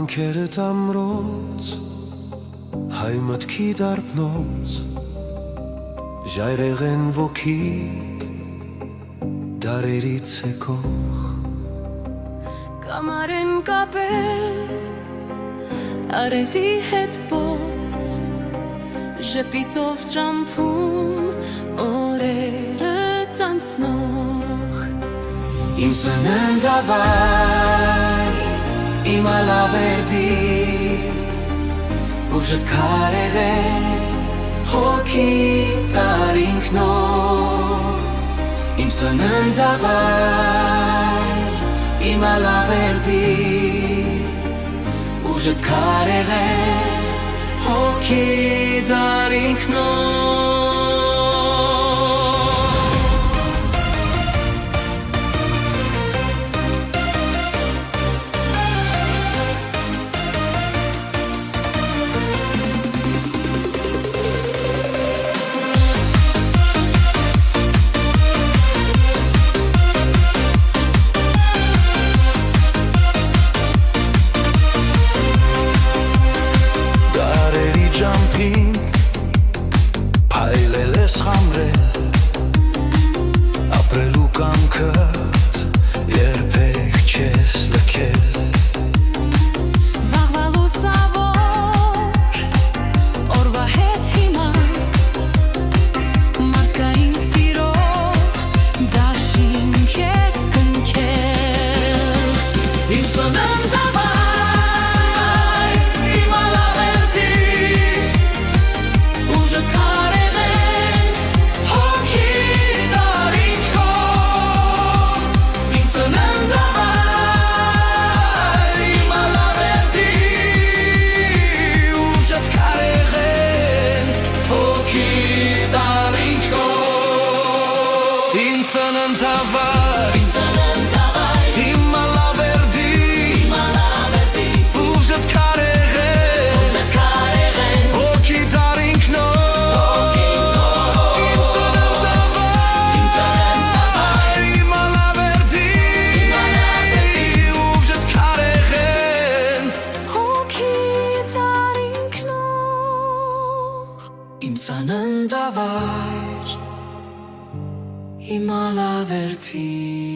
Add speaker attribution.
Speaker 1: Ջանքերդ ամրոց, հայ մտքի դարբնոց, ժայռեղ են ոգիդ, դարերից եկող
Speaker 2: Կամար են կապել, արևի հետ բոց, ժպիտով ճամփում օրերը տանցնող
Speaker 1: Իմ սննդավայր, իմ ալավերդի, ուժդ քարեր է, հոգի տարինքնով Իմ սննդավայր, իմ ալավերդի, ուժդ քարեր է, հոգի տարինքնով Փայլել ես խամրել, ապրելու կամքդ երբեք չես լքել
Speaker 2: Վաղվա լուսավոր, օրվա հետ հիմա Մարդկային սիրո, դաշին չես կնքել
Speaker 1: Իմ սննդավայր, իմ ալավերդի Ուժդ քարեր են, հոգի տարինքով Իմ սննդավայր, իմ ալավերդի Ուժդ քարեր են, հոգի տարինքով Իմ սննդավայր, իմ ալավերդի Ուժդ քարեր են, հոգի տարինքնով Իմ սննդավայր, իմ ալավերդի Ուժդ քարեր են,
Speaker 2: Հոգի տարինքնող
Speaker 1: իմ սննդավայր, իմ ալավերդի